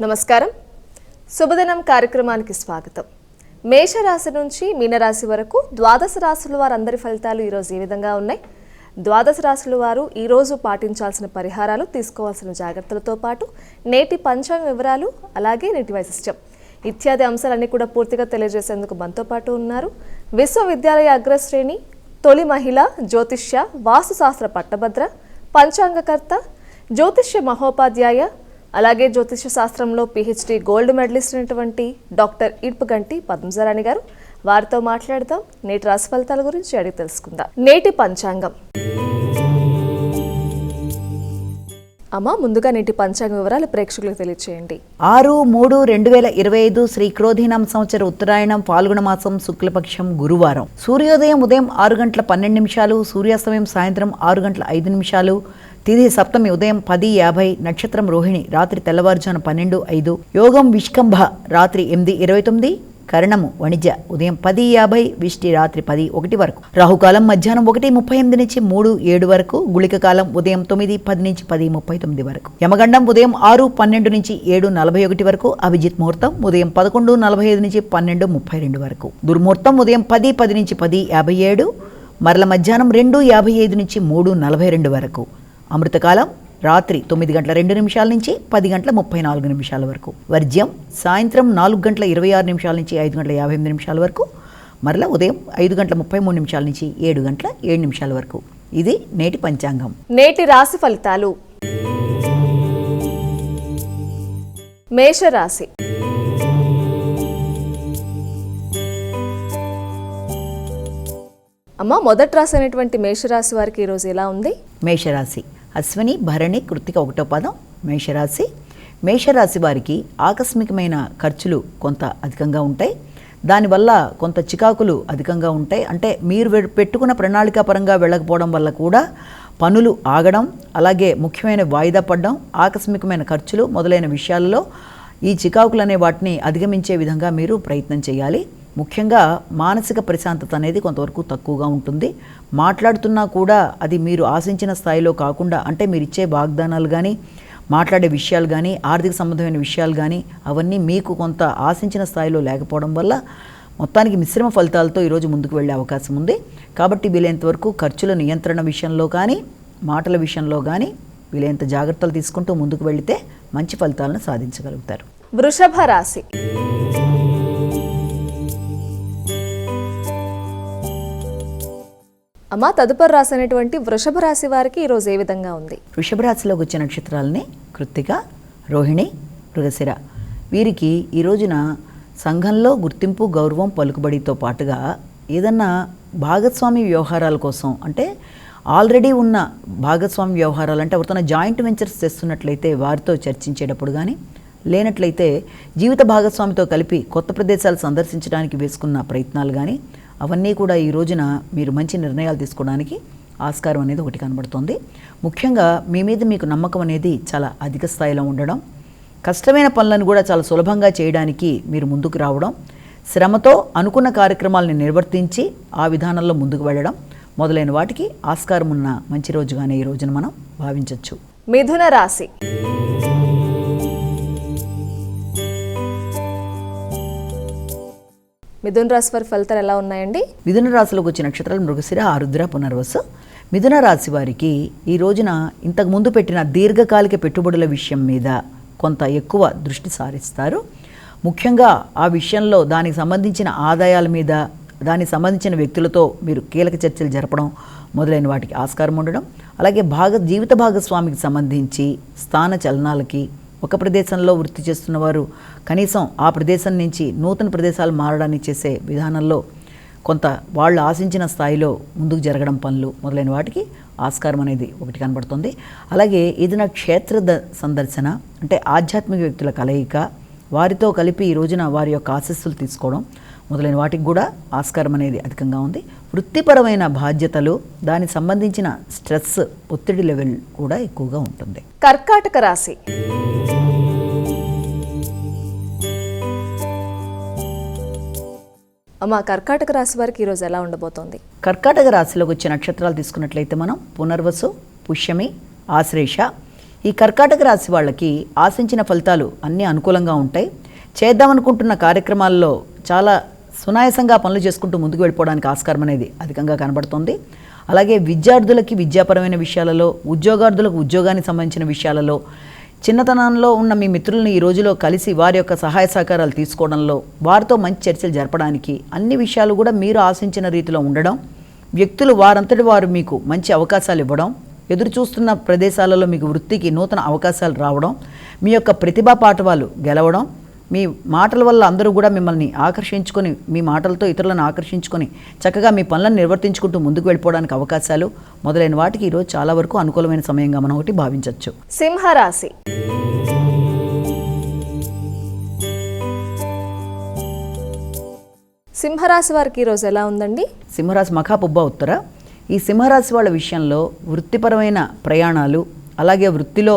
నమస్కారం. శుభదినం కార్యక్రమానికి స్వాగతం. మేషరాశి నుంచి మీనరాశి వరకు ద్వాదశ రాశుల వారందరి ఫలితాలు ఈరోజు ఈ విధంగా ఉన్నాయి. ద్వాదశ రాశుల వారు ఈరోజు పాటించాల్సిన పరిహారాలు, తీసుకోవాల్సిన జాగ్రత్తలతో పాటు నేటి పంచాంగ వివరాలు, అలాగే నేటి వైశిష్ట్యం ఇత్యాది అంశాలన్నీ కూడా పూర్తిగా తెలియజేసేందుకు మనతో పాటు ఉన్నారు విశ్వవిద్యాలయ అగ్రశ్రేణి, తొలి మహిళ, జ్యోతిష్య, వాస్తుశాస్త్ర పట్టభద్ర, పంచాంగకర్త, జ్యోతిష్య మహోపాధ్యాయ, అలాగే జ్యోతిష శాస్త్రంలో PhD గోల్డ్ మెడలిస్ట్ అయినటువంటి డాక్టర్ ఇడ్పుగంటి పద్మజరాణి గారు. వారితో మాట్లాడదాం. నేటి రాశి ఫలితాల గురించి అడిగి తెలుసుకుందాం. నేటి పంచాంగం. అమ్మ, ముందుగా నేటి పంచాంగ వివరాలు ప్రేక్షకులకు తెలియచేయండి. 6/3/2025 శ్రీ క్రోధీనామ సంవత్సర ఉత్తరాయణం ఫాల్గుణ మాసం శుక్లపక్షం గురువారం. సూర్యోదయం ఉదయం 6:12 సూర్యాస్తమయం సాయంత్రం 6:05. తిథి సప్తమి ఉదయం 10:50, నక్షత్రం రోహిణి రాత్రి తెల్లవారుజామున 12:05, యోగం విష్కంభ రాత్రి 8:29, కరణము వణిజ ఉదయం 10:50, విష్టి రాత్రి 10:01 వరకు, రాహుకాలం మధ్యాహ్నం 1:38 నుంచి 3:07 వరకు, గుళిక కాలం ఉదయం 9:10 నుంచి 10:39 వరకు, యమగండం ఉదయం 6:12 నుంచి 7:41 వరకు, అభిజిత్ ముహూర్తం ఉదయం 11:45 నుంచి 12:32 వరకు, దుర్ముహూర్తం ఉదయం 10:10 నుంచి 10:57, మరల మధ్యాహ్నం 2:55 నుంచి 3:42 వరకు, అమృతకాలం రాత్రి 9:02 నుంచి 10:34 వరకు, వర్జ్యం సాయంత్రం 4:26 నుంచి 5:58 వరకు, మరలా ఉదయం 5:33 నుంచి 7:07 వరకు. ఇది నేటి పంచాంగం. నేటి రాశి ఫలితాలు. మేషరాశి. అమ్మ, మొదటి రాశి అయినటువంటి మేషరాశి వారికి ఈరోజు ఎలా ఉంది? మేషరాశి అశ్విని, భరణి, కృత్తిక 1వ పాదం మేషరాశి. మేషరాశి వారికి ఆకస్మికమైన ఖర్చులు కొంత అధికంగా ఉంటాయి. దానివల్ల కొంత చికాకులు అధికంగా ఉంటాయి. అంటే మీరు పెట్టుకున్న ప్రణాళికా పరంగా వెళ్ళకపోవడం వల్ల కూడా పనులు ఆగడం, అలాగే ముఖ్యమైన వాయిదా పడడం, ఆకస్మికమైన ఖర్చులు మొదలైన విషయాల్లో ఈ చికాకులు అనే వాటిని అధిగమించే విధంగా మీరు ప్రయత్నం చేయాలి. ముఖ్యంగా మానసిక ప్రశాంతత అనేది కొంతవరకు తక్కువగా ఉంటుంది. మాట్లాడుతున్నా కూడా అది మీరు ఆశించిన స్థాయిలో కాకుండా, అంటే మీరు ఇచ్చే వాగ్దానాలు కానీ, మాట్లాడే విషయాలు కానీ, ఆర్థిక సంబంధమైన విషయాలు కానీ అవన్నీ మీకు కొంత ఆశించిన స్థాయిలో లేకపోవడం వల్ల మొత్తానికి మిశ్రమ ఫలితాలతో ఈరోజు ముందుకు వెళ్ళే అవకాశం ఉంది. కాబట్టి వీలైనంతవరకు ఖర్చుల నియంత్రణ విషయంలో కానీ, మాటల విషయంలో కానీ వీలైనంత జాగ్రత్తలు తీసుకుంటూ ముందుకు వెళితే మంచి ఫలితాలను సాధించగలుగుతారు. వృషభ రాశి. అమ్మ, తదుపరి రాశి అనేటువంటి వృషభ రాశి వారికి ఈరోజు ఏ విధంగా ఉంది? వృషభ రాశిలోకి వచ్చే నక్షత్రాలని కృత్తిక, రోహిణి, మృగశిర. వీరికి ఈ రోజున సంఘంలో గుర్తింపు, గౌరవం, పలుకుబడితో పాటుగా ఏదన్నా భాగస్వామి వ్యవహారాల కోసం, అంటే ఆల్రెడీ ఉన్న భాగస్వామి వ్యవహారాలు, అంటే ఎవరితో జాయింట్ వెంచర్స్ చేస్తున్నట్లయితే వారితో చర్చించేటప్పుడు కానీ, లేనట్లయితే జీవిత భాగస్వామితో కలిపి కొత్త ప్రదేశాలు సందర్శించడానికి వేసుకున్న ప్రయత్నాలు కానీ, అవన్నీ కూడా ఈ రోజున మీరు మంచి నిర్ణయాలు తీసుకోవడానికి ఆస్కారం అనేది ఒకటి కనబడుతుంది. ముఖ్యంగా మీ మీద మీకు నమ్మకం అనేది చాలా అధిక స్థాయిలో ఉండడం, కష్టమైన పనులను కూడా చాలా సులభంగా చేయడానికి మీరు ముందుకు రావడం, శ్రమతో అనుకున్న కార్యక్రమాలను నిర్వర్తించి ఆ విధానంలో ముందుకు వెళ్ళడం మొదలైన వాటికి ఆస్కారం ఉన్న మంచి రోజుగానే ఈ రోజున మనం భావించవచ్చు. మిథున రాశి. మిథున రాశి వారి ఫలితాలు ఎలా ఉన్నాయండి? మిథున రాశిలోకి వచ్చిన నక్షత్రాలు మృగశిర, ఆరుద్ర, పునర్వసు. మిథున రాశి వారికి ఈ రోజున ఇంతకు ముందు పెట్టిన దీర్ఘకాలిక పెట్టుబడుల విషయం మీద కొంత ఎక్కువ దృష్టి సారిస్తారు. ముఖ్యంగా ఆ విషయంలో దానికి సంబంధించిన ఆదాయాల మీద, దానికి సంబంధించిన వ్యక్తులతో మీరు కీలక చర్చలు జరపడం మొదలైన వాటికి ఆస్కారం ఉండడం, అలాగే జీవిత భాగస్వామికి సంబంధించి స్థాన చలనాలకి, ఒక ప్రదేశంలో వృత్తి చేస్తున్న వారు కనీసం ఆ ప్రదేశం నుంచి నూతన ప్రదేశాలు మారడానికి చేసే విధానంలో కొంత వాళ్ళు ఆశించిన స్థాయిలో ముందుకు జరగడం పనులు మొదలైన వాటికి ఆస్కారం అనేది ఒకటి కనబడుతుంది. అలాగే ఏదైనా క్షేత్ర సందర్శన, అంటే ఆధ్యాత్మిక వ్యక్తుల కలయిక, వారితో కలిపి ఈ రోజున వారి యొక్క ఆశీస్సులు తీసుకోవడం మొదలైన వాటికి కూడా ఆస్కారం అనేది అధికంగా ఉంది. వృత్తిపరమైన బాధ్యతలు, దానికి సంబంధించిన స్ట్రెస్, ఒత్తిడి లెవెల్ కూడా ఎక్కువగా ఉంటుంది. కర్కాటక రాశి. అమ్మ, కర్కాటక రాశి వారికి ఈరోజు ఎలా ఉండబోతోంది? కర్కాటక రాశిలోకి వచ్చే నక్షత్రాలు తీసుకున్నట్లయితే మనం పునర్వసు, పుష్యమి, ఆశ్లేష, ఈ కర్కాటక రాశి వాళ్ళకి ఆశించిన ఫలితాలు అన్నీ అనుకూలంగా ఉంటాయి. చేద్దామనుకుంటున్న కార్యక్రమాల్లో చాలా సునాయాసంగా పనులు చేసుకుంటూ ముందుకు వెళ్ళిపోవడానికి ఆస్కారం అనేది అధికంగా కనబడుతుంది. అలాగే విద్యార్థులకి విద్యాపరమైన విషయాలలో, ఉద్యోగార్థులకు ఉద్యోగానికి సంబంధించిన విషయాలలో, చిన్నతనంలో ఉన్న మీ మిత్రులను ఈ రోజులో కలిసి వారి యొక్క సహాయ సహకారాలు తీసుకోవడంలో, వారితో మంచి చర్చలు జరపడానికి అన్ని విషయాలు కూడా మీరు ఆశించిన రీతిలో ఉండడం, వ్యక్తులు వారంతటి వారు మీకు మంచి అవకాశాలు ఇవ్వడం, ఎదురు చూస్తున్న ప్రదేశాలలో మీకు వృత్తికి నూతన అవకాశాలు రావడం, మీ యొక్క ప్రతిభా పాఠవాలు గెలవడం, మీ మాటల వల్ల అందరూ కూడా మిమ్మల్ని ఆకర్షించుకొని, మీ మాటలతో ఇతరులను ఆకర్షించుకొని చక్కగా మీ పనులను నిర్వర్తించుకుంటూ ముందుకు వెళ్ళిపోవడానికి అవకాశాలు మొదలైన వాటికి ఈరోజు చాలా వరకు అనుకూలమైన సమయంగా మనం ఒకటి భావించవచ్చు. సింహరాశి. సింహరాశి వారికి ఈరోజు ఎలా ఉందండి? సింహరాశి మఖాపుబ్బ ఉత్తర. ఈ సింహరాశి వాళ్ళ విషయంలో వృత్తిపరమైన ప్రయాణాలు, అలాగే వృత్తిలో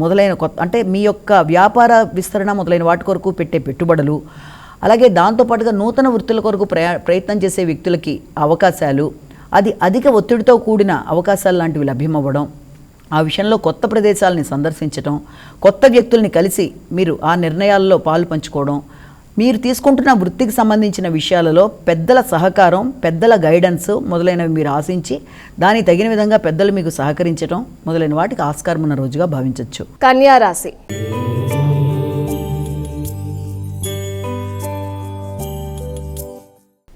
మొదలైన కొత్త అంటే మీ యొక్క వ్యాపార విస్తరణ మొదలైన వాటి కొరకు పెట్టే పెట్టుబడులు, అలాగే దాంతోపాటుగా నూతన వృత్తుల కొరకు ప్రయత్నం చేసే వ్యక్తులకి అవకాశాలు, అది అధిక ఒత్తిడితో కూడిన అవకాశాలు లాంటివి లభ్యమవ్వడం, ఆ విషయంలో కొత్త ప్రదేశాలని సందర్శించడం, కొత్త వ్యక్తుల్ని కలిసి మీరు ఆ నిర్ణయాల్లో పాలు పంచుకోవడం, మీరు తీసుకుంటున్న వృత్తికి సంబంధించిన విషయాలలో పెద్దల సహకారం, పెద్దల గైడెన్స్ మొదలైనవి మీరు ఆశించి దానికి తగిన విధంగా పెద్దలు మీకు సహకరించడం మొదలైన వాటికి ఆస్కారం ఉన్న రోజుగా భావించవచ్చు. కన్యా రాశి.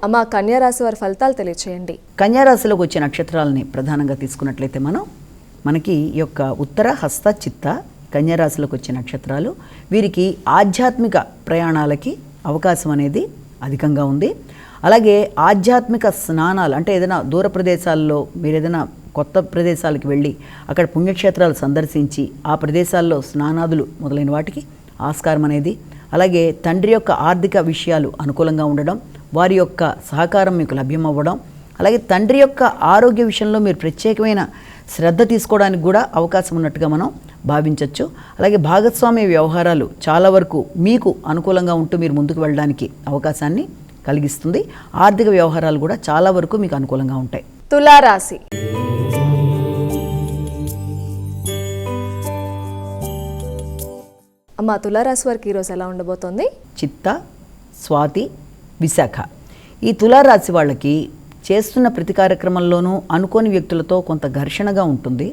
అమ్మ, కన్యా రాశి వారి ఫలితాలు తెలియచేయండి. కన్యా రాశిలోకి వచ్చే నక్షత్రాలని ప్రధానంగా తీసుకున్నట్లయితే మనకి ఈ యొక్క ఉత్తర, హస్త, చిత్త కన్యా రాశిలోకి వచ్చే నక్షత్రాలు. వీరికి ఆధ్యాత్మిక ప్రయాణాలకి అవకాశం అనేది అధికంగా ఉంది. అలాగే ఆధ్యాత్మిక స్నానాలు అంటే ఏదైనా దూర ప్రదేశాల్లో మీరు ఏదైనా కొత్త ప్రదేశాలకు వెళ్ళి అక్కడ పుణ్యక్షేత్రాలు సందర్శించి ఆ ప్రదేశాల్లో స్నానాదులు మొదలైన వాటికి ఆస్కారం అనేది, అలాగే తండ్రి యొక్క ఆర్థిక విషయాలు అనుకూలంగా ఉండడం, వారి యొక్క సహకారం మీకు లభ్యమవ్వడం, అలాగే తండ్రి యొక్క ఆరోగ్య విషయంలో మీరు ప్రత్యేకమైన శ్రద్ధ తీసుకోవడానికి కూడా అవకాశం ఉన్నట్టుగా మనం భావించవచ్చు. అలాగే భాగస్వామ్య వ్యవహారాలు చాలా వరకు మీకు అనుకూలంగా ఉంటూ మీరు ముందుకు వెళ్ళడానికి అవకాశాన్ని కలిగిస్తుంది. ఆర్థిక వ్యవహారాలు కూడా చాలా వరకు మీకు అనుకూలంగా ఉంటాయి. తులారాశి. అమ్మ, తులారాశి వారికి ఈరోజు ఎలా ఉండబోతోంది? చిత్త, స్వాతి, విశాఖ ఈ తులారాశి వాళ్ళకి చేస్తున్న ప్రతి కార్యక్రమంలోనూ అనుకోని వ్యక్తులతో కొంత ఘర్షణగా ఉంటుంది.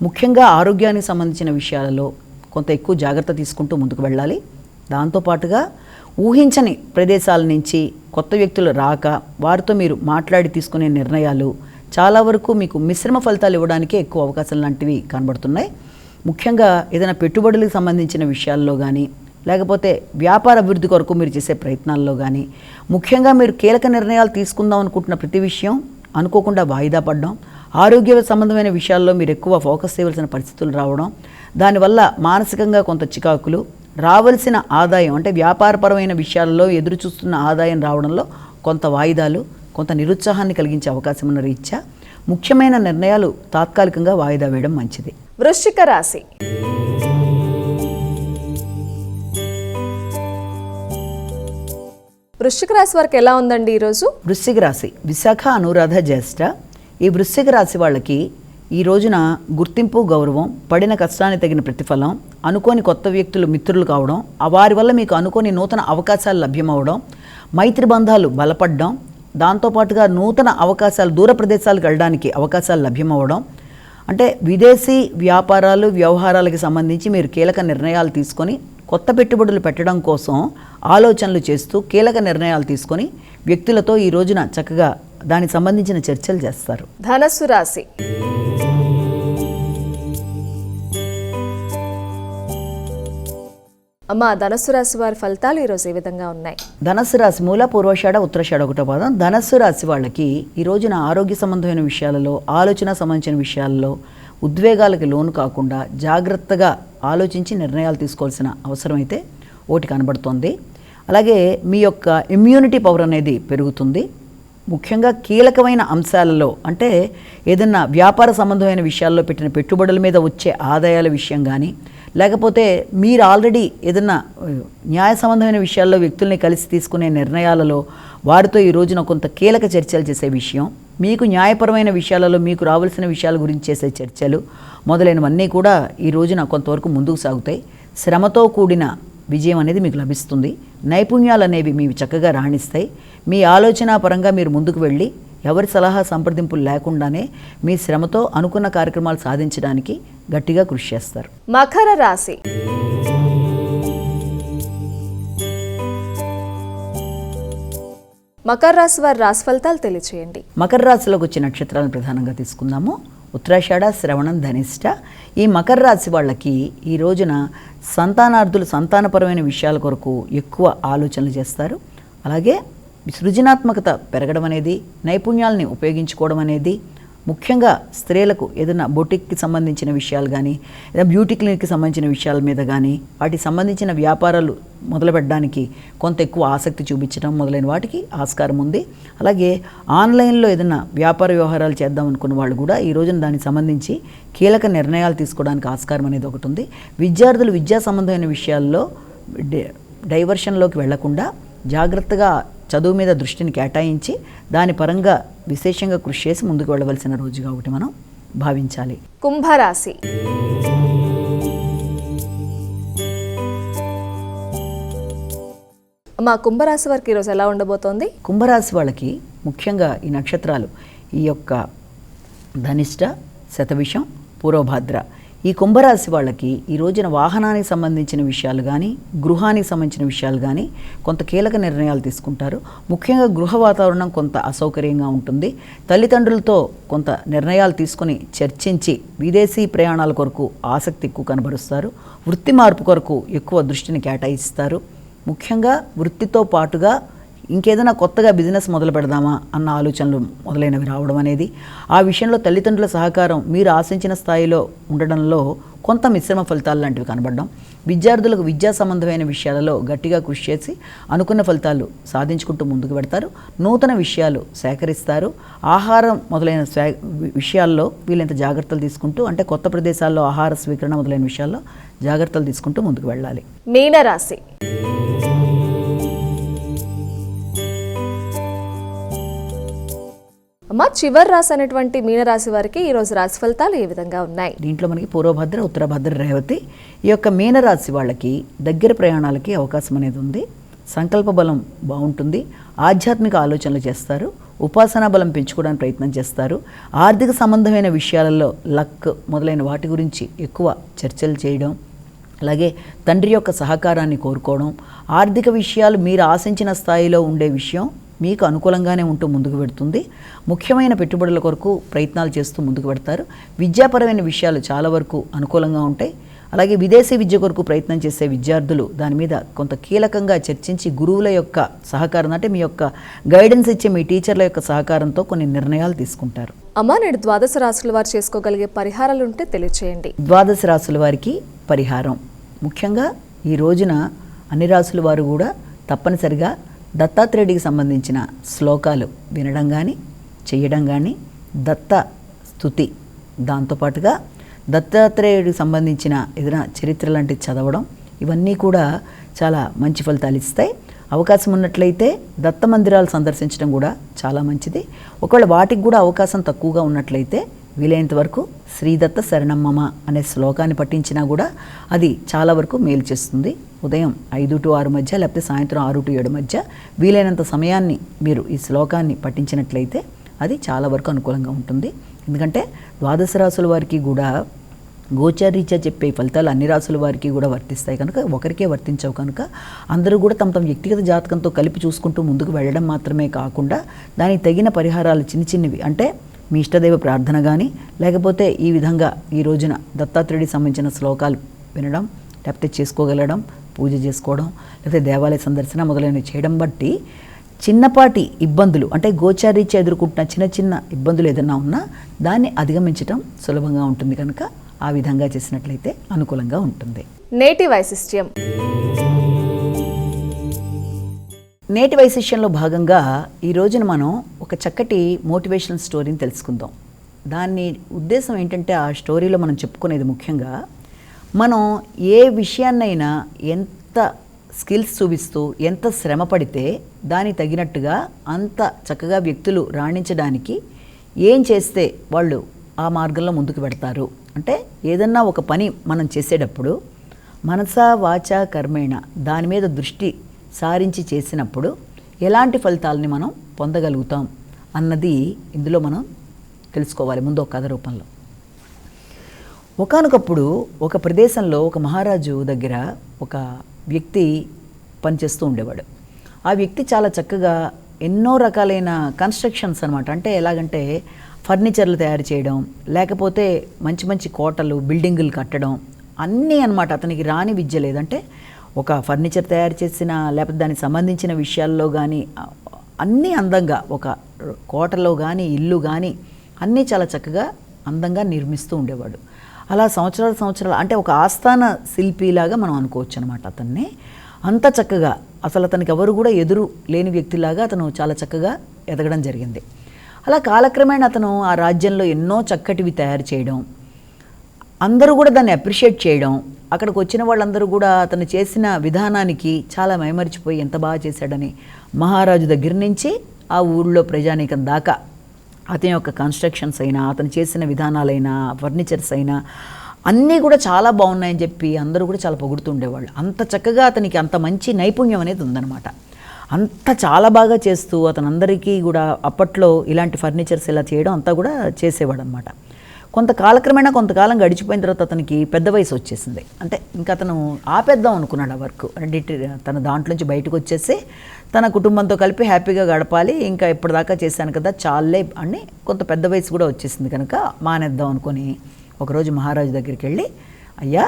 ముఖ్యంగా ఆరోగ్యానికి సంబంధించిన విషయాలలో కొంత ఎక్కువ జాగ్రత్త తీసుకుంటూ ముందుకు వెళ్ళాలి. దాంతోపాటుగా ఊహించని ప్రదేశాల నుంచి కొత్త వ్యక్తులు రాక వారితో మీరు మాట్లాడి తీసుకునే నిర్ణయాలు చాలా వరకు మీకు మిశ్రమ ఫలితాలు ఇవ్వడానికే ఎక్కువ అవకాశాలు లాంటివి కనబడుతున్నాయి. ముఖ్యంగా ఏదైనా పెట్టుబడులకు సంబంధించిన విషయాల్లో కానీ, లేకపోతే వ్యాపార అభివృద్ధి కొరకు మీరు చేసే ప్రయత్నాల్లో కానీ, ముఖ్యంగా మీరు కీలక నిర్ణయాలు తీసుకుందాం అనుకుంటున్న ప్రతి విషయం అనుకోకుండా వాయిదా పడడం, ఆరోగ్య సంబంధమైన విషయాల్లో మీరు ఎక్కువ ఫోకస్ చేయవలసిన పరిస్థితులు రావడం, దానివల్ల మానసికంగా కొంత చికాకులు, రావలసిన ఆదాయం అంటే వ్యాపారపరమైన విషయాల్లో ఎదురు చూస్తున్న ఆదాయం రావడంలో కొంత వాయిదాలు, కొంత నిరుత్సాహాన్ని కలిగించే అవకాశం ఉన్న రీత్యా ముఖ్యమైన నిర్ణయాలు తాత్కాలికంగా వాయిదా వేయడం మంచిది. వృశ్చిక రాశి. వృశ్చిక రాశి వారికి ఎలా ఉందండి ఈరోజు? వృశ్చిక రాశి విశాఖ, అనురాధ, జ్యేష్ఠ ఈ వృశ్చిక రాశి వాళ్ళకి ఈ రోజున గుర్తింపు, గౌరవం, పడిన కష్టానికి తగిన ప్రతిఫలం, అనుకోని కొత్త వ్యక్తులు మిత్రులు కావడం, వారి వల్ల మీకు అనుకోని నూతన అవకాశాలు లభ్యమవడం, మైత్రి బంధాలు బలపడడం, దాంతోపాటుగా నూతన అవకాశాలు దూర ప్రదేశాలకు వెళ్ళడానికి అవకాశాలు లభ్యమవడం, అంటే విదేశీ వ్యాపారాలు, వ్యవహారాలకు సంబంధించి మీరు కీలక నిర్ణయాలు తీసుకొని కొత్త పెట్టుబడులు పెట్టడం కోసం ఆలోచనలు చేస్తూ కీలక నిర్ణయాలు తీసుకొని వ్యక్తులతో ఈ రోజున చక్కగా దానికి సంబంధించిన చర్చలు చేస్తారు. ధనస్సు రాశి. అమ్మ, ధనస్సు రాశి వారి ఫలితాలు ఈరోజు ఏ విధంగా ఉన్నాయి? ధనస్సు రాశి మూల, పూర్వషాఢ, ఉత్తరాషాఢ ఒకటో పాదం. ధనస్సు రాశి వాళ్ళకి ఈ రోజున ఆరోగ్య సంబంధమైన విషయాలలో, ఆలోచన సంబంధించిన విషయాల్లో ఉద్వేగాలకు లోను కాకుండా జాగ్రత్తగా ఆలోచించి నిర్ణయాలు తీసుకోవాల్సిన అవసరం అయితే ఒకటి కనబడుతోంది. అలాగే మీ యొక్క ఇమ్యూనిటీ పవర్ అనేది పెరుగుతుంది. ముఖ్యంగా కీలకమైన అంశాలలో అంటే ఏదన్నా వ్యాపార సంబంధమైన విషయాల్లో పెట్టిన పెట్టుబడుల మీద వచ్చే ఆదాయాల విషయం కానీ, లేకపోతే మీరు ఆల్రెడీ ఏదన్నా న్యాయ సంబంధమైన విషయాల్లో వ్యక్తుల్ని కలిసి తీసుకునే నిర్ణయాలలో వారితో ఈ రోజున కొంత కీలక చర్చలు చేసే విషయం, మీకు న్యాయపరమైన విషయాలలో మీకు రావాల్సిన విషయాల గురించి చేసే చర్చలు, మొదలైనవన్నీ కూడా ఈ రోజున కొంతవరకు ముందుకు సాగుతాయి. శ్రమతో కూడిన విజయం అనేది మీకు లభిస్తుంది. నైపుణ్యాలు అనేవి మీవి చక్కగా రాణిస్తాయి. మీ ఆలోచన పరంగా మీరు ముందుకు వెళ్ళి ఎవరి సలహా సంప్రదింపులు లేకుండానే మీ శ్రమతో అనుకున్న కార్యక్రమాలు సాధించడానికి గట్టిగా కృషి చేస్తారు. మకర రాశి. మకర రాశి వారి రాశి ఫలితాలు తెలియచేయండి. మకర రాశిలోకి వచ్చే నక్షత్రాలను ప్రధానంగా తీసుకుందాము. ఉత్తరాషాఢ, శ్రవణం, ధనిష్ట. ఈ మకర రాశి వాళ్ళకి ఈ రోజున సంతానార్థులు సంతానపరమైన విషయాల కొరకు ఎక్కువ ఆలోచనలు చేస్తారు. అలాగే సృజనాత్మకత పెరగడం అనేది, నైపుణ్యాలని ఉపయోగించుకోవడం అనేది, ముఖ్యంగా స్త్రీలకు ఏదైనా బొటిక్కి సంబంధించిన విషయాలు కానీ, ఏదైనా బ్యూటీ క్లినిక్కి సంబంధించిన విషయాల మీద కానీ, వాటికి సంబంధించిన వ్యాపారాలు మొదలుపెట్టడానికి కొంత ఎక్కువ ఆసక్తి చూపించడం మొదలైన వాటికి ఆస్కారం ఉంది. అలాగే ఆన్లైన్లో ఏదైనా వ్యాపార వ్యవహారాలు చేద్దాం అనుకున్న వాళ్ళు కూడా ఈ రోజున దానికి సంబంధించి కీలక నిర్ణయాలు తీసుకోవడానికి ఆస్కారం అనేది ఒకటి ఉంది. విద్యార్థులు విద్యా సంబంధమైన విషయాల్లో డైవర్షన్లోకి వెళ్లకుండా జాగ్రత్తగా చదువు మీద దృష్టిని కేటాయించి దాని పరంగా విశేషంగా కృషి చేసి ముందుకు వెళ్ళవలసిన రోజుగా ఒకటి మనం భావించాలి. కుంభరాశి. మా కుంభరాశి వారికి ఈరోజు ఎలా ఉండబోతోంది? కుంభరాశి వాళ్ళకి ముఖ్యంగా ఈ నక్షత్రాలు ఈ యొక్క ధనిష్ట, శతభిషం, పూర్వభాద్ర. ఈ కుంభరాశి వాళ్ళకి ఈ రోజున వాహనానికి సంబంధించిన విషయాలు కానీ, గృహానికి సంబంధించిన విషయాలు కానీ కొంత కీలక నిర్ణయాలు తీసుకుంటారు. ముఖ్యంగా గృహ వాతావరణం కొంత అసౌకర్యంగా ఉంటుంది. తల్లిదండ్రులతో కొంత నిర్ణయాలు తీసుకొని చర్చించి విదేశీ ప్రయాణాల కొరకు ఆసక్తి ఎక్కువ కనబరుస్తారు. వృత్తి మార్పు కొరకు ఎక్కువ దృష్టిని కేటాయిస్తారు. ముఖ్యంగా వృత్తితో పాటుగా ఇంకేదైనా కొత్తగా బిజినెస్ మొదలు పెడదామా అన్న ఆలోచనలు మొదలైనవి రావడం అనేది, ఆ విషయంలో తల్లిదండ్రుల సహకారం మీరు ఆశించిన స్థాయిలో ఉండడంలో కొంత మిశ్రమ ఫలితాలు లాంటివి కనబడడం. విద్యార్థులకు విద్యా సంబంధమైన విషయాలలో గట్టిగా కృషి చేసి అనుకున్న ఫలితాలు సాధించుకుంటూ ముందుకు పెడతారు. నూతన విషయాలు సేకరిస్తారు. ఆహారం మొదలైన విషయాల్లో వీళ్ళంత జాగ్రత్తలు తీసుకుంటూ, అంటే కొత్త ప్రదేశాల్లో ఆహార స్వీకరణ మొదలైన విషయాల్లో జాగ్రత్తలు తీసుకుంటూ ముందుకు వెళ్ళాలి. మీనరాశి. అమ్మ, చివరి రాశి అనేటువంటి మీనరాశి వారికి ఈరోజు రాశి ఫలితాలు ఏ విధంగా ఉన్నాయి? దీంట్లో మనకి పూర్వభద్ర, ఉత్తరభద్ర, రేవతి. ఈ యొక్క మీనరాశి వాళ్ళకి దగ్గర ప్రయాణాలకి అవకాశం అనేది ఉంది. సంకల్ప బలం బాగుంటుంది. ఆధ్యాత్మిక ఆలోచనలు చేస్తారు. ఉపాసనా బలం పెంచుకోవడానికి ప్రయత్నం చేస్తారు. ఆర్థిక సంబంధమైన విషయాలలో లక్ మొదలైన వాటి గురించి ఎక్కువ చర్చలు చేయడం, అలాగే తండ్రి యొక్క సహకారాన్ని కోరుకోవడం, ఆర్థిక విషయాలు మీరు ఆశించిన స్థాయిలో ఉండే విషయం మీకు అనుకూలంగానే ఉంటూ ముందుకు పెడుతుంది. ముఖ్యమైన పెట్టుబడుల కొరకు ప్రయత్నాలు చేస్తూ ముందుకు పెడతారు. విద్యాపరమైన విషయాలు చాలా వరకు అనుకూలంగా ఉంటాయి. అలాగే విదేశీ విద్య కొరకు ప్రయత్నం చేసే విద్యార్థులు దాని మీద కొంత కీలకంగా చర్చించి గురువుల యొక్క సహకారం, అంటే మీ యొక్క గైడెన్స్ ఇచ్చే మీ టీచర్ల యొక్క సహకారంతో కొన్ని నిర్ణయాలు తీసుకుంటారు. అమ్మ, నేడు ద్వాదశ రాశుల వారు చేసుకోగలిగే పరిహారాలు ఉంటే తెలియచేయండి. ద్వాదశ రాశుల వారికి పరిహారం ముఖ్యంగా ఈ రోజున అన్ని రాశుల వారు కూడా తప్పనిసరిగా దత్తాత్రేయుడికి సంబంధించిన శ్లోకాలు వినడం కానీ, చేయడం కానీ, దత్త స్తుతి, దాంతోపాటుగా దత్తాత్రేయుడికి సంబంధించిన ఏదైనా చరిత్ర లాంటివి చదవడం, ఇవన్నీ కూడా చాలా మంచి ఫలితాలు ఇస్తాయి. అవకాశం ఉన్నట్లయితే దత్త మందిరాలు సందర్శించడం కూడా చాలా మంచిది. ఒకవేళ వాటికి కూడా అవకాశం తక్కువగా ఉన్నట్లయితే వీలైనంత వరకు శ్రీదత్త శరణమ్మమ అనే శ్లోకాన్ని పఠించినా కూడా అది చాలా వరకు మేలు చేస్తుంది. ఉదయం 5 to 6 మధ్య, లేకపోతే సాయంత్రం 6 to 7 మధ్య వీలైనంత సమయాన్ని మీరు ఈ శ్లోకాన్ని పఠించినట్లయితే అది చాలా వరకు అనుకూలంగా ఉంటుంది. ఎందుకంటే ద్వాదశ రాశుల వారికి కూడా గోచారీత్యా చెప్పే ఫలితాలు అన్ని రాశుల వారికి కూడా వర్తిస్తాయి కనుక ఒకరికే వర్తించవు కనుక అందరూ కూడా తమ తమ వ్యక్తిగత జాతకంతో కలిపి చూసుకుంటూ ముందుకు వెళ్ళడం మాత్రమే కాకుండా దానికి తగిన పరిహారాలు చిన్నవి, అంటే మీ ఇష్టదైవ ప్రార్థన కానీ, లేకపోతే ఈ విధంగా ఈ రోజున దత్తాత్రేయుడికి సంబంధించిన శ్లోకాలు వినడం, లేకపోతే చేసుకోగలడం, పూజ చేసుకోవడం, లేకపోతే దేవాలయ సందర్శన మొదలైనవి చేయడం బట్టి చిన్నపాటి ఇబ్బందులు, అంటే గోచారీత్యా ఎదుర్కొంటున్న చిన్న ఇబ్బందులు ఏదైనా ఉన్నా దాన్ని అధిగమించడం సులభంగా ఉంటుంది కనుక ఆ విధంగా చేసినట్లయితే అనుకూలంగా ఉంటుంది. నేటి వైశిష్ట్యం. నేటి వైశిష్యంలో భాగంగా ఈ రోజున మనం ఒక చక్కటి మోటివేషనల్ స్టోరీని తెలుసుకుందాం. దాని ఉద్దేశం ఏంటంటే ఆ స్టోరీలో మనం చెప్పుకునేది ముఖ్యంగా మనం ఏ విషయాన్నైనా ఎంత స్కిల్స్ చూపిస్తూ ఎంత శ్రమ పడితే దానికి తగినట్టుగా అంత చక్కగా వ్యక్తులు రాణించడానికి ఏం చేస్తే వాళ్ళు ఆ మార్గంలో ముందుకు పెడతారు అంటే ఏదన్నా ఒక పని మనం చేసేటప్పుడు మనస వాచ కర్మేణ దాని మీద దృష్టి సారించి చేసినప్పుడు ఎలాంటి ఫలితాలని మనం పొందగలుగుతాం అన్నది ఇందులో మనం తెలుసుకోవాలి ముందు ఒక కథ రూపంలో. ఒకానొకప్పుడు ఒక ప్రదేశంలో ఒక మహారాజు దగ్గర ఒక వ్యక్తి పనిచేస్తూ ఉండేవాడు. ఆ వ్యక్తి చాలా చక్కగా ఎన్నో రకాలైన కన్స్ట్రక్షన్స్ అనమాట, అంటే ఎలాగంటే ఫర్నిచర్లు తయారు చేయడం, లేకపోతే మంచి మంచి కోటలు బిల్డింగులు కట్టడం అన్నీ అనమాట. అతనికి రాని విద్య లేదంటే ఒక ఫర్నిచర్ తయారు చేసిన లేకపోతే దానికి సంబంధించిన విషయాల్లో కానీ అన్నీ అందంగా, ఒక కోటలో కానీ ఇల్లు కానీ అన్నీ చాలా చక్కగా అందంగా నిర్మిస్తూ ఉండేవాడు. అలా సంవత్సరాలు అంటే ఒక ఆస్థాన శిల్పిలాగా మనం అనుకోవచ్చు అనమాట అతన్ని. అంత చక్కగా అసలు అతనికి ఎవరు కూడా ఎదురు లేని వ్యక్తిలాగా అతను చాలా చక్కగా ఎదగడం జరిగింది. అలా కాలక్రమేణా అతను ఆ రాజ్యంలో ఎన్నో చక్కటివి తయారు చేయడం, అందరూ కూడా దాన్ని అప్రిషియేట్ చేయడం, అక్కడికి వచ్చిన వాళ్ళందరూ కూడా అతను చేసిన విధానానికి చాలా మైమరిచిపోయి ఎంత బాగా చేశాడని మహారాజు దగ్గర నుంచి ఆ ఊళ్ళో ప్రజానీకం దాకా అతని యొక్క కన్స్ట్రక్షన్స్ అయినా అతను చేసిన విధానాలైనా ఫర్నిచర్స్ అయినా అన్నీ కూడా చాలా బాగున్నాయని చెప్పి అందరూ కూడా చాలా పొగుడుతూ ఉండేవాళ్ళు. అంత చక్కగా అతనికి అంత మంచి నైపుణ్యం అనేది ఉందన్నమాట. అంత చాలా బాగా చేస్తూ అతను అందరికీ కూడా అప్పట్లో ఇలాంటి ఫర్నిచర్స్ ఇలా చేయడం అంతా కూడా చేసేవాడు అనమాట. కొంతకాలం గడిచిపోయిన తర్వాత అతనికి పెద్ద వయసు వచ్చేసింది. అంటే ఇంకా అతను ఆపేద్దాం అనుకున్నాడు ఆ వర్క్, తన దాంట్లోంచి బయటకు వచ్చేసి తన కుటుంబంతో కలిపి హ్యాపీగా గడపాలి, ఇంకా ఇప్పటిదాకా చేశాను కదా చాలే అని కొంత పెద్ద వయసు కూడా వచ్చేసింది కనుక మానేద్దాం అనుకొని ఒకరోజు మహారాజు దగ్గరికి వెళ్ళి, అయ్యా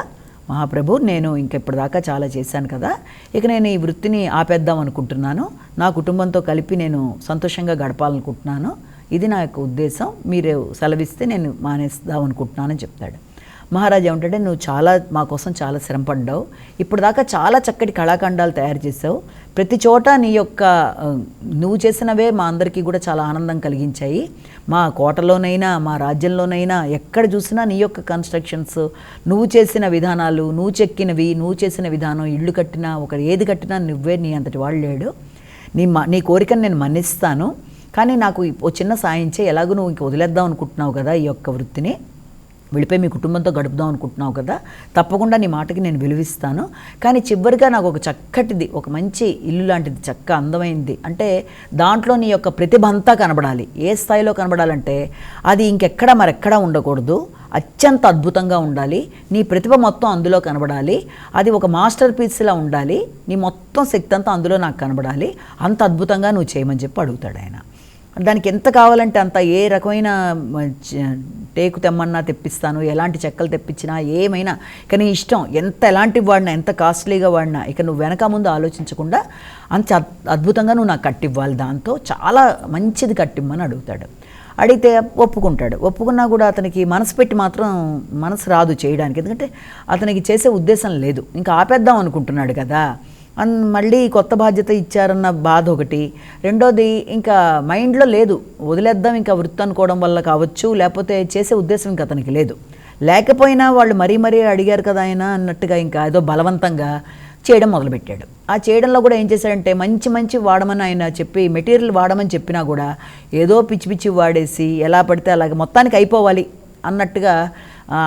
మహాప్రభు, నేను ఇంక ఇప్పటిదాకా చాలా చేశాను కదా, ఇక నేను ఈ వృత్తిని ఆపేద్దాం అనుకుంటున్నాను, నా కుటుంబంతో కలిపి నేను సంతోషంగా గడపాలనుకుంటున్నాను, ఇది నా యొక్క ఉద్దేశం, మీరు సెలవిస్తే నేను మానేద్దాం అనుకుంటున్నానని చెప్తాడు. మహారాజు ఏమంటాడే, నువ్వు మా కోసం చాలా శ్రమపడ్డావు, ఇప్పుడు దాకా చాలా చక్కటి కళాఖండాలు తయారు చేసావు, ప్రతి చోట నువ్వు చేసినవే మా అందరికీ కూడా చాలా ఆనందం కలిగించాయి, మా కోటలోనైనా మా రాజ్యంలోనైనా ఎక్కడ చూసినా నీ యొక్క కన్స్ట్రక్షన్స్, నువ్వు చేసిన విధానాలు, నువ్వు చెక్కినవి, నువ్వు చేసిన విధానం, ఇళ్ళు కట్టినా ఒకరు ఏది కట్టినా నువ్వే, నీ అంతటి వాళ్ళు లేడు, నీ కోరికను నేను మన్నిస్తాను, కానీ నాకు ఓ చిన్న సాయం చేయి, ఎలాగో నువ్వు ఇంక వదిలేద్దాం అనుకుంటున్నావు కదా ఈ యొక్క వృత్తిని, వెళ్ళిపోయి మీ కుటుంబంతో గడుపుదాం అనుకుంటున్నావు కదా, తప్పకుండా నీ మాటకి నేను విలువిస్తాను, కానీ చివరిగా నాకు ఒక చక్కటిది, ఒక మంచి ఇల్లు లాంటిది, చక్క అందమైంది, అంటే దాంట్లో నీ యొక్క ప్రతిభ అంతా కనబడాలి. ఏ స్థాయిలో కనబడాలంటే అది మరెక్కడా ఉండకూడదు, అత్యంత అద్భుతంగా ఉండాలి, నీ ప్రతిభ మొత్తం అందులో కనబడాలి, అది ఒక మాస్టర్ పీస్లా ఉండాలి, నీ మొత్తం శక్తి అంతా అందులో నాకు కనబడాలి, అంత అద్భుతంగా నువ్వు చేయమని చెప్పి అడుగుతాడు ఆయన. దానికి ఎంత కావాలంటే అంత, ఏ రకమైన టేకు తెమ్మన్నా తెప్పిస్తాను, ఎలాంటి చెక్కలు తెప్పించినా ఏమైనా, ఇక నీ ఇష్టం, ఎలాంటివి వాడినా, ఎంత కాస్ట్లీగా వాడినా, ఇక నువ్వు వెనక ముందు ఆలోచించకుండా అంత అద్భుతంగా నువ్వు నాకు కట్టివ్వాలి, దాంతో చాలా మంచిది కట్టిమ్మని అడుగుతాడు. అడిగితే ఒప్పుకున్నా కూడా అతనికి మనసు పెట్టి మాత్రం మనసు రాదు చేయడానికి, ఎందుకంటే అతనికి చేసే ఉద్దేశం లేదు, ఇంకా ఆపేద్దాం అనుకుంటున్నాడు కదా, మళ్ళీ కొత్త బాధ్యత ఇచ్చారన్న బాధ ఒకటి, రెండోది ఇంకా మైండ్లో లేదు, వదిలేద్దాం ఇంకా వృత్తి అనుకోవడం వల్ల కావచ్చు, లేకపోతే చేసే ఉద్దేశం ఇంకా అతనికి లేదు, లేకపోయినా వాళ్ళు మరీ అడిగారు కదా ఆయన అన్నట్టుగా ఇంకా ఏదో బలవంతంగా చేయడం మొదలుపెట్టాడు. ఆ చేయడంలో కూడా ఏం చేశాడంటే మంచి వాడమని ఆయన చెప్పి, మెటీరియల్ వాడమని చెప్పినా కూడా ఏదో పిచ్చి వాడేసి ఎలా పడితే అలాగే మొత్తానికి అయిపోవాలి అన్నట్టుగా,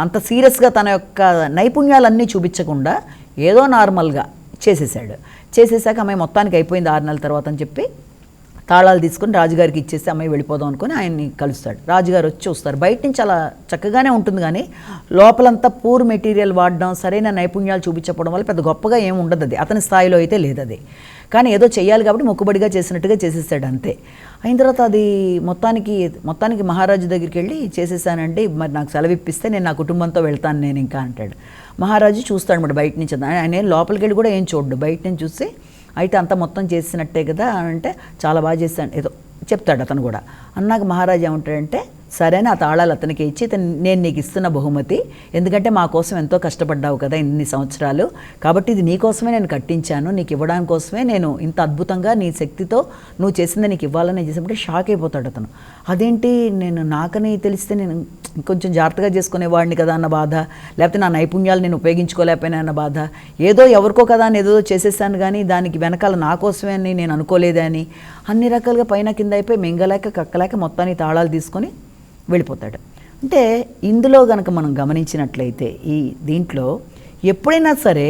అంత సీరియస్గా తన యొక్క నైపుణ్యాలన్నీ చూపించకుండా ఏదో నార్మల్గా చేసేసాక అమ్మాయి మొత్తానికి అయిపోయింది 6 నెలల తర్వాత అని చెప్పి తాళాలు తీసుకొని రాజుగారికి ఇచ్చేసి అమ్మాయి వెళ్ళిపోదాం అనుకొని ఆయన్ని కలుస్తాడు. రాజుగారు వచ్చి చూస్తారు, బయట నుంచి అలా చక్కగానే ఉంటుంది కానీ లోపలంతా పూర్ మెటీరియల్ వాడడం, సరైన నైపుణ్యాలు చూపించకపోవడం వల్ల పెద్ద గొప్పగా ఏమి ఉండదు, అది అతని స్థాయిలో అయితే లేదు, అది కానీ ఏదో చెయ్యాలి కాబట్టి మొక్కుబడిగా చేసినట్టుగా చేసేసాడు అంతే. అయిన తర్వాత అది మొత్తానికి మహారాజు దగ్గరికి వెళ్ళి, చేసేసానండి, మరి నాకు సెలవు ఇప్పిస్తే నేను నా కుటుంబంతో వెళ్తాను నేను ఇంకా అంటాడు. మహారాజు చూస్తాడు మరి బయట నుంచి, ఆయన లోపలికి వెళ్ళి కూడా ఏం చూడ్డు, బయట నుంచి చూసి అయితే అంతా మొత్తం చేసినట్టే కదా అంటే, చాలా బాగా చేశాను ఏదో చెప్తాడు అతను కూడా. అన్నాక మహారాజు ఏమంటాడంటే, సరే ఆ తాళాలు అతనికి ఇచ్చి, నేను నీకు ఇస్తున్న బహుమతి, ఎందుకంటే మా కోసం ఎంతో కష్టపడ్డావు కదా ఇన్ని సంవత్సరాలు, కాబట్టి ఇది నీకోసమే నేను కట్టించాను, నీకు ఇవ్వడానికి కోసమే నేను ఇంత అద్భుతంగా నీ శక్తితో నువ్వు చేసింది నీకు ఇవ్వాలని చేసినప్పుడు షాక్ అయిపోతాడు అతను. అదేంటి, నాకని తెలిస్తే నేను ఇంకొంచెం జాగ్రత్తగా చేసుకునేవాడిని కదా అన్న బాధ, లేకపోతే నా నైపుణ్యాలు నేను ఉపయోగించుకోలేకపోయినా అన్న బాధ, ఏదో ఎవరికో కదా అని ఏదో చేసేసాను కానీ దానికి వెనకాల నా కోసమే అని నేను అనుకోలేదని, అన్ని రకాలుగా పైన కింద అయిపోయి మింగలేక కక్కలేక మొత్తాన్ని తాళాలు తీసుకొని వెళ్ళిపోతాడు. అంటే ఇందులో గనక మనం గమనించినట్లయితే ఈ దీంట్లో ఎప్పుడైనా సరే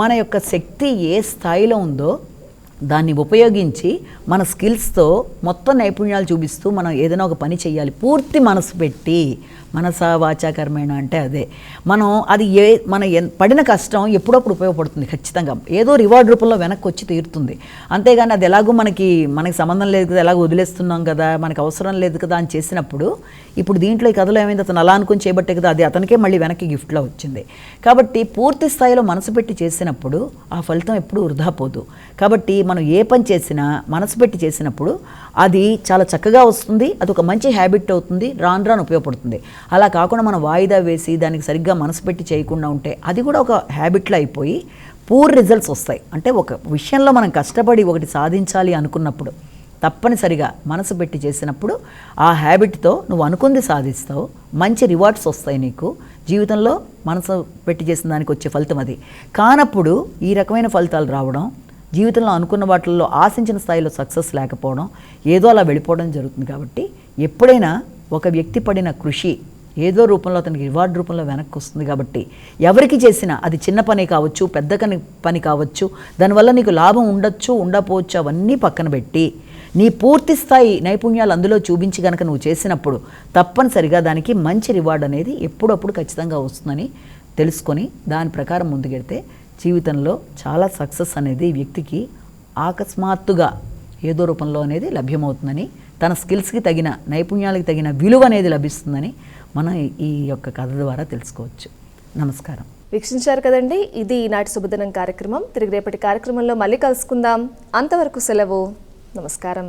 మన యొక్క శక్తి ఏ స్థాయిలో ఉందో దాన్ని ఉపయోగించి మన స్కిల్స్తో మొత్తం నైపుణ్యాలు చూపిస్తూ మనం ఏదైనా ఒక పని చేయాలి. పూర్తి మనసు పెట్టి, మనస వాచా కర్మేణ అంటే అదే. మనం అది పడిన కష్టం ఎప్పుడప్పుడు ఉపయోగపడుతుంది ఖచ్చితంగా. ఏదో రివార్డ్ రూపంలో వెనక్కి వచ్చి తీరుతుంది. అంతేగాని అది ఎలాగో మనకి సంబంధం లేదు కదా, ఎలాగో వదిలేస్తున్నాం కదా, మనకు అవసరం లేదు కదా అని చేసినప్పుడు, ఇప్పుడు దీంట్లో ఈ కథలో ఏమైంది, అతను అలా అనుకుని చేయబట్టే కదా అది అతనికే మళ్ళీ వెనక్కి గిఫ్ట్లో వచ్చింది. కాబట్టి పూర్తి స్థాయిలో మనసు పెట్టి చేసినప్పుడు ఆ ఫలితం ఎప్పుడూ వృధా పోదు. కాబట్టి మనం ఏ పని చేసినా మనసు పెట్టి చేసినప్పుడు అది చాలా చక్కగా వస్తుంది. అది ఒక మంచి హ్యాబిట్ అవుతుంది, రాను రాను ఉపయోగపడుతుంది. అలా కాకుండా మనం వాయిదా వేసి దానికి సరిగ్గా మనసు పెట్టి చేయకుండా ఉంటే అది కూడా ఒక హ్యాబిట్లో అయిపోయి పూర్ రిజల్ట్స్ వస్తాయి. అంటే ఒక విషయంలో మనం కష్టపడి ఒకటి సాధించాలి అనుకున్నప్పుడు తప్పనిసరిగా మనసు పెట్టి చేసినప్పుడు ఆ హ్యాబిట్తో నువ్వు అనుకుంది సాధిస్తావు, మంచి రివార్డ్స్ వస్తాయి నీకు జీవితంలో. మనసు పెట్టి చేసిన దానికి వచ్చే ఫలితం అది కానప్పుడు ఈ రకమైన ఫలితాలు రావడం, జీవితంలో అనుకున్న వాటిల్లో ఆశించిన స్థాయిలో సక్సెస్ లేకపోవడం, ఏదో అలా వెళ్ళిపోవడం జరుగుతుంది. కాబట్టి ఎప్పుడైనా ఒక వ్యక్తి పడిన కృషి ఏదో రూపంలో అతనికి రివార్డ్ రూపంలో వెనక్కి వస్తుంది. కాబట్టి ఎవరికి చేసినా అది చిన్న పని కావచ్చు, పెద్ద పని కావచ్చు, దానివల్ల నీకు లాభం ఉండొచ్చు ఉండకపోవచ్చు, అవన్నీ పక్కన పెట్టి నీ పూర్తి స్థాయి నైపుణ్యాలు అందులో చూపించి కనుక నువ్వు చేసినప్పుడు తప్పనిసరిగా దానికి మంచి రివార్డ్ అనేది ఎప్పుడప్పుడు ఖచ్చితంగా వస్తుందని తెలుసుకొని దాని ప్రకారం ముందుకెడితే జీవితంలో చాలా సక్సెస్ అనేది వ్యక్తికి అకస్మాత్తుగా ఏదో రూపంలో అనేది లభ్యమవుతుందని, తన స్కిల్స్కి తగిన నైపుణ్యాలకు తగిన విలువ అనేది లభిస్తుందని మనం ఈ యొక్క కథ ద్వారా తెలుసుకోవచ్చు. నమస్కారం. వీక్షించారు కదండి, ఇది ఈనాటి శుభదినం కార్యక్రమం. తిరిగి రేపటి కార్యక్రమంలో మళ్ళీ కలుసుకుందాం. అంతవరకు సెలవు. నమస్కారం.